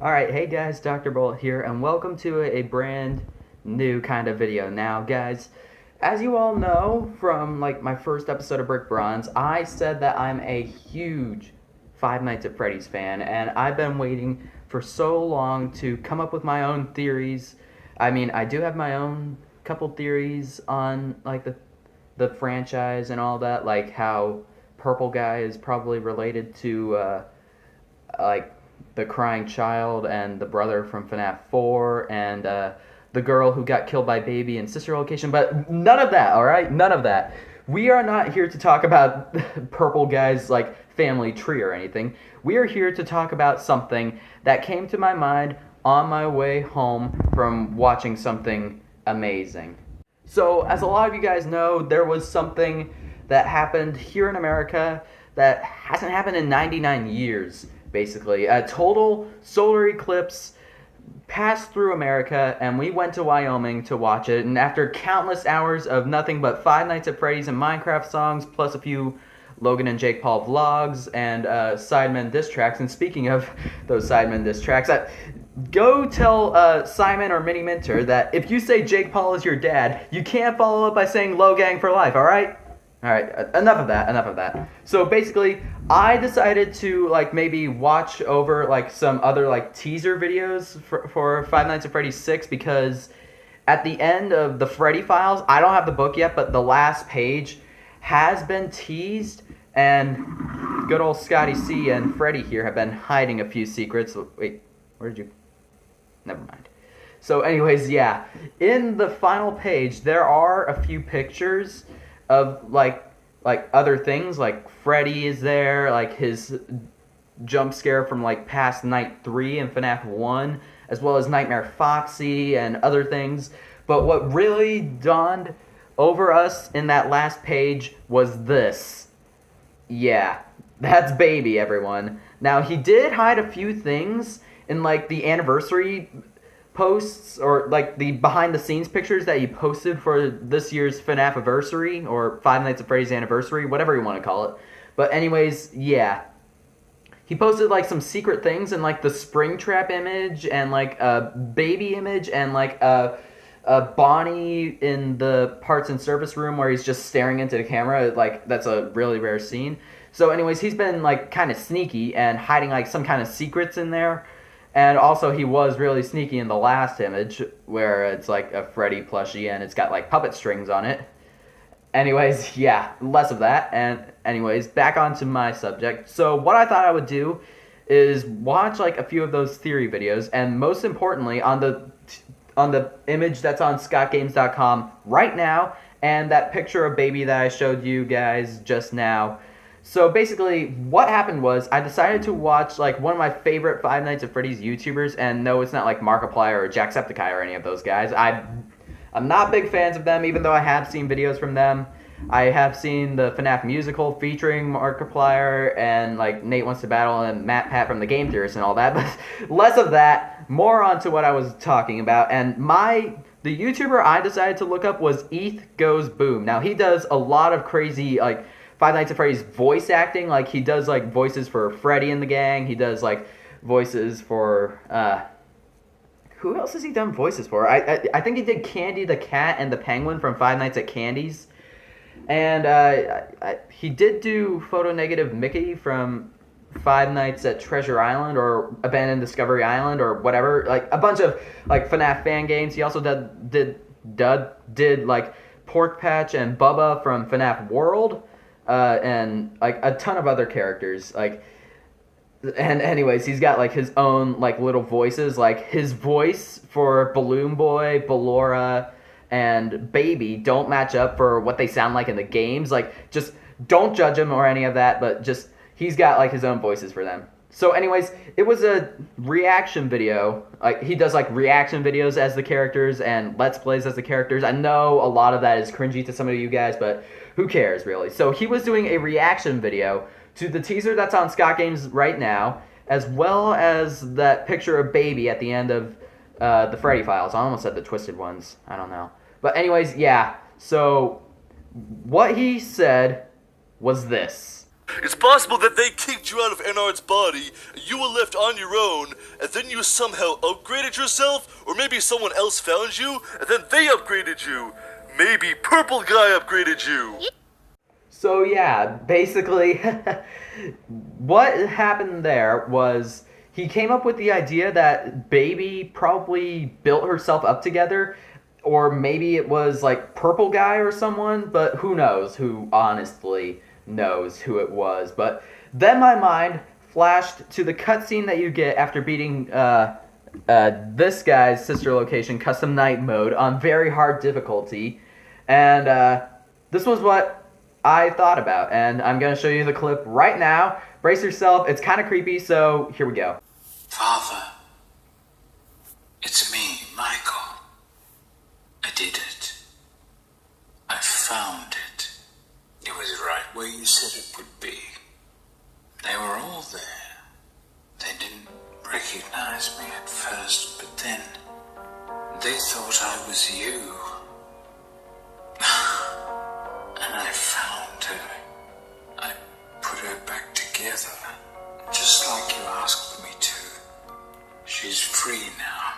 Alright, hey guys, Dr. Bolt here, and welcome to a brand new kind of video. Now, guys, as you all know from my first episode of Brick Bronze, I said that I'm a huge Five Nights at Freddy's fan, and I've been waiting for so long to come up with my own theories. I mean, I do have my own couple theories on the franchise and all that, like how Purple Guy is probably related to the crying child and the brother from FNAF 4 and the girl who got killed by Baby in Sister Location, but none of that, alright? None of that. We are not here to talk about Purple Guy's family tree or anything. We are here to talk about something that came to my mind on my way home from watching something amazing. So, as a lot of you guys know, there was something that happened here in America that hasn't happened in 99 years. Basically, a total solar eclipse passed through America, and we went to Wyoming to watch it. And after countless hours of nothing but Five Nights at Freddy's and Minecraft songs, plus a few Logan and Jake Paul vlogs and Sidemen diss tracks. And speaking of those Sidemen diss tracks, go tell Simon or Mini Minter that if you say Jake Paul is your dad, you can't follow up by saying Low Gang for life. All right. Alright, enough of that. So basically, I decided to maybe watch over some other teaser videos for Five Nights at Freddy's 6, because at the end of the Freddy Files, I don't have the book yet, but the last page has been teased, and good old Scotty C and Freddy here have been hiding a few secrets. Wait, where did you... Never mind. So anyways, yeah, in the final page, there are a few pictures of other things, like Freddy is there, his jump scare from past Night 3 in FNAF 1, as well as Nightmare Foxy and other things. But what really dawned over us in that last page was this. Yeah, that's Baby, everyone. Now, he did hide a few things in the anniversary posts, or the behind the scenes pictures that he posted for this year's FNAF anniversary, or Five Nights at Freddy's anniversary, whatever you want to call it. But anyways, yeah, he posted some secret things, and the Springtrap image, and a Baby image, and a Bonnie in the parts and service room where he's just staring into the camera. That's a really rare scene. So anyways, he's been kind of sneaky and hiding some kind of secrets in there. And also, he was really sneaky in the last image, where it's a Freddy plushie and it's got puppet strings on it. Anyways, yeah, less of that. And anyways, back onto my subject. So what I thought I would do is watch a few of those theory videos, and most importantly, on the image that's on scottgames.com right now, and that picture of Baby that I showed you guys just now. So basically, what happened was, I decided to watch one of my favorite Five Nights at Freddy's YouTubers, and no, it's not Markiplier or Jacksepticeye or any of those guys. I'm not big fans of them, even though I have seen videos from them. I have seen the FNAF musical featuring Markiplier and Nate Wants to Battle and Matt Pat from the Game Theorists and all that, but less of that, more onto what I was talking about. And the YouTuber I decided to look up was Eth Goes Boom. Now, he does a lot of crazy Five Nights at Freddy's voice acting. He does voices for Freddy and the gang. He does voices for who else has he done voices for? I think he did Candy the Cat and the Penguin from Five Nights at Candy's. And he did do Photo Negative Mickey from Five Nights at Treasure Island or Abandoned Discovery Island or whatever. A bunch of FNAF fan games. He also did Pork Patch and Bubba from FNAF World. And a ton of other characters, and anyways, he's got his own little voices, his voice for Balloon Boy, Ballora, and Baby don't match up for what they sound like in the games. Just don't judge him or any of that, but just he's got his own voices for them. So anyways, it was a reaction video. He does reaction videos as the characters and Let's Plays as the characters. I know a lot of that is cringy to some of you guys, but who cares, really? So he was doing a reaction video to the teaser that's on Scott Games right now, as well as that picture of Baby at the end of the Freddy Files. I almost said the Twisted Ones. I don't know. But anyways, yeah. So what he said was this. It's possible that they kicked you out of Ennard's body, you were left on your own, and then you somehow upgraded yourself, or maybe someone else found you, and then they upgraded you. Maybe Purple Guy upgraded you. So yeah, basically, what happened there was he came up with the idea that Baby probably built herself up together, or maybe it was like Purple Guy or someone, but who knows who honestly knows who it was. But then my mind flashed to the cutscene that you get after beating this guy's sister location, Custom Night Mode, on very hard difficulty. And this was what I thought about, and I'm going to show you the clip right now. Brace yourself, it's kind of creepy, so here we go. Father, it's me, Michael. I did it. I found it. It was right where you said it would be. They were all there. They didn't recognize me at first, but then they thought I was you. And I found her. I put her back together, just like you asked me to. She's free now.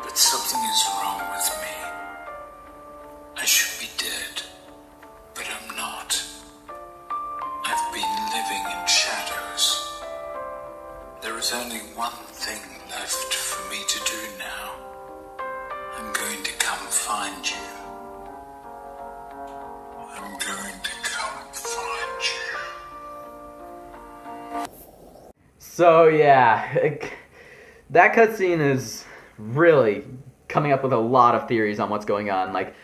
But something is wrong with me. I should be dead, but I'm not. I've been living in shadows. There is only one thing left for me to do now. I'm going to come find you. I'm going to come find you. So yeah, that cutscene is really coming up with a lot of theories on what's going on. Like,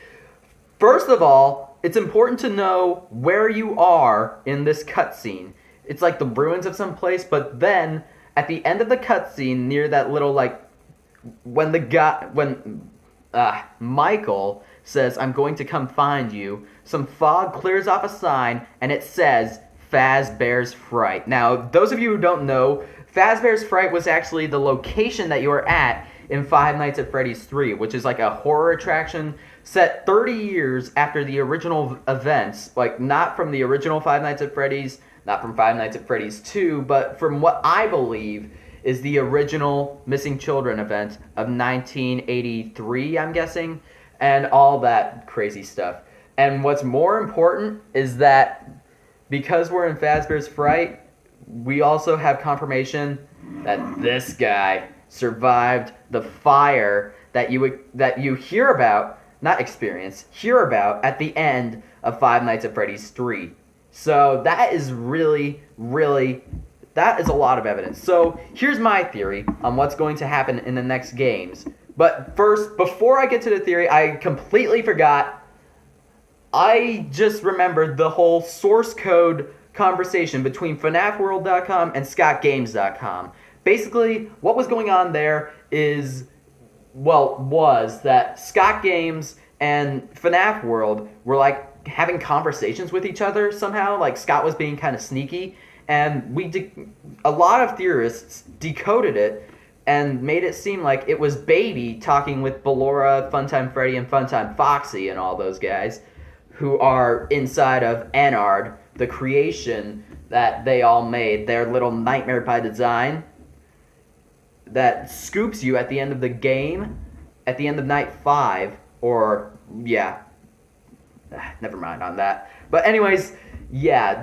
first of all, it's important to know where you are in this cutscene. It's like the ruins of some place, but then at the end of the cutscene, near that little like, when Michael says, "I'm going to come find you," some fog clears off a sign, and it says, Fazbear's Fright. Now, those of you who don't know, Fazbear's Fright was actually the location that you were at in Five Nights at Freddy's 3, which is like a horror attraction set 30 years after the original events, like not from the original Five Nights at Freddy's, not from Five Nights at Freddy's 2, but from what I believe is the original Missing Children event of 1983, I'm guessing, and all that crazy stuff. And what's more important is that because we're in Fazbear's Fright, we also have confirmation that this guy survived the fire that you hear about, not experience, hear about at the end of Five Nights at Freddy's 3. So that is really, really, that is a lot of evidence. So here's my theory on what's going to happen in the next games. But first, before I get to the theory, I completely forgot. I just remembered the whole source code conversation between FNAFworld.com and ScottGames.com. Basically, what was going on there was that Scott Games and FNAF World were like having conversations with each other somehow. Like Scott was being kind of sneaky, and a lot of theorists decoded it and made it seem like it was Baby talking with Ballora, Funtime Freddy, and Funtime Foxy and all those guys who are inside of Ennard, the creation that they all made, their little nightmare by design that scoops you at the end of the game, at the end of night 5, or, yeah, never mind on that. But anyways, yeah,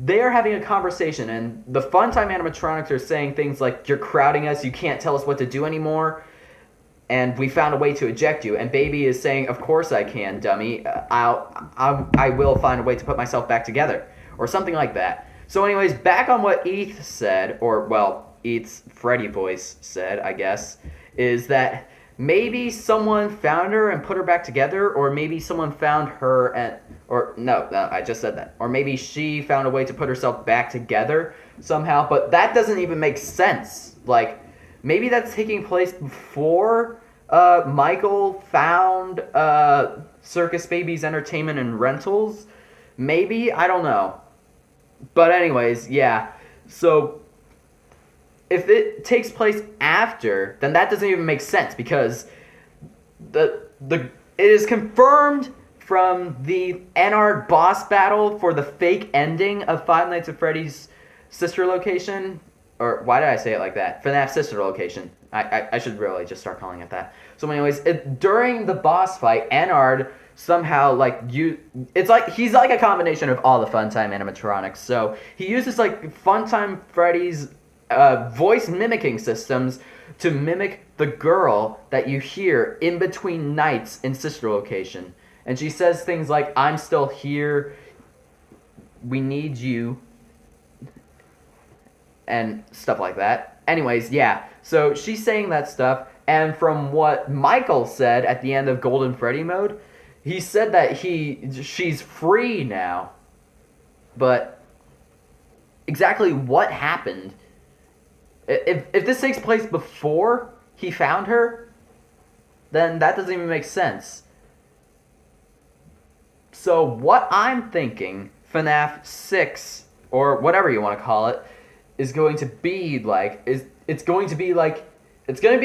they're having a conversation, and the Funtime animatronics are saying things like, "You're crowding us, you can't tell us what to do anymore, and we found a way to eject you." And Baby is saying, "Of course I can, dummy. I will find a way to put myself back together," or something like that. So anyways, back on what Eth said, or, well, Eth's Freddy voice said, I guess, is that maybe someone found her and put her back together, or maybe someone found her and, or, no, I just said that. Or maybe she found a way to put herself back together somehow, but that doesn't even make sense. Like, maybe that's taking place before Michael found Circus Baby's Entertainment and Rentals. Maybe, I don't know. But anyways, yeah. So if it takes place after, then that doesn't even make sense, because it is confirmed from the Ennard boss battle for the fake ending of Five Nights at Freddy's sister location. Or why did I say it like that? FNAF sister location. I should really just start calling it that. So anyways, during the boss fight, Ennard somehow it's like he's like a combination of all the Funtime animatronics. So he uses like Funtime Freddy's voice mimicking systems to mimic the girl that you hear in between nights in sister location. And she says things like, "I'm still here, we need you," and stuff like that. Anyways, yeah, so she's saying that stuff, and from what Michael said at the end of Golden Freddy mode, he said that she's free now. But exactly what happened? If this takes place before he found her, then that doesn't even make sense. So what I'm thinking FNAF 6, or whatever you want to call it, is going to be like, it's going to be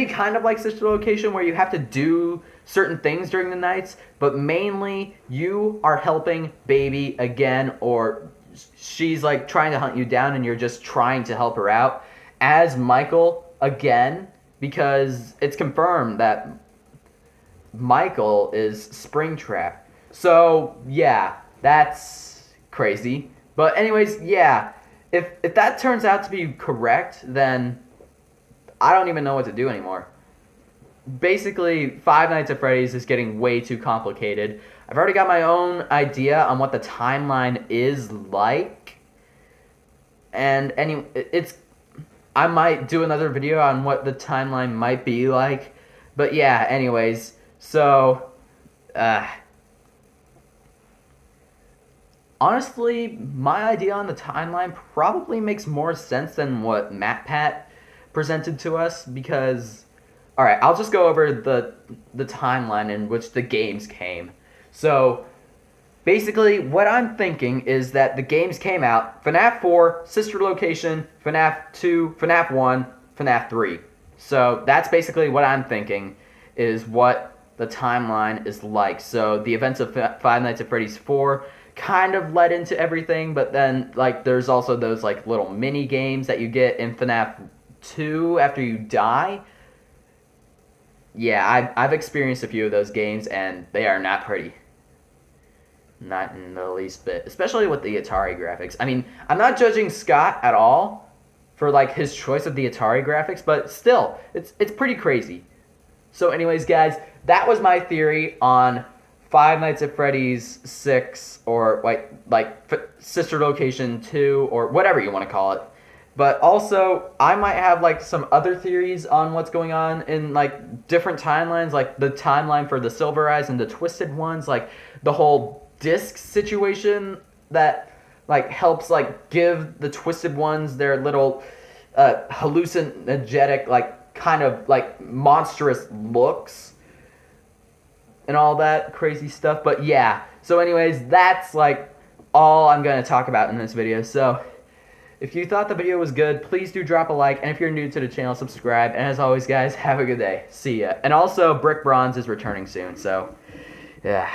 kind of like Sister Location, where you have to do certain things during the nights, but mainly you are helping Baby again, or she's like trying to hunt you down and you're just trying to help her out as Michael again, because it's confirmed that Michael is Springtrap. So yeah, that's crazy. But anyways, yeah, if that turns out to be correct, then I don't even know what to do anymore. Basically, Five Nights at Freddy's is getting way too complicated. I've already got my own idea on what the timeline is like. And I might do another video on what the timeline might be like. But yeah, anyways, so honestly, my idea on the timeline probably makes more sense than what MatPat presented to us, because, alright, I'll just go over the timeline in which the games came. So, basically, what I'm thinking is that the games came out, FNAF 4, Sister Location, FNAF 2, FNAF 1, FNAF 3. So, that's basically what I'm thinking, is what the timeline is like. So, the events of Five Nights at Freddy's 4 kind of led into everything, but then, like, there's also those, like, little mini games that you get in FNAF 2 after you die. Yeah, I've experienced a few of those games, and they are not pretty. Not in the least bit. Especially with the Atari graphics. I mean, I'm not judging Scott at all for, like, his choice of the Atari graphics, but still, it's pretty crazy. So anyways, guys, that was my theory on Five Nights at Freddy's 6, or, like Sister Location 2, or whatever you want to call it. But also, I might have, like, some other theories on what's going on in, like, different timelines, like the timeline for the Silver Eyes and the Twisted Ones, like, the whole disc situation that, like, helps, like, give the Twisted Ones their little hallucinogenic, like, kind of, like, monstrous looks and all that crazy stuff. But yeah, so anyways, that's, like, all I'm going to talk about in this video. So if you thought the video was good, please do drop a like, and if you're new to the channel, subscribe. And as always, guys, have a good day. See ya. And also, Brick Bronze is returning soon, so yeah.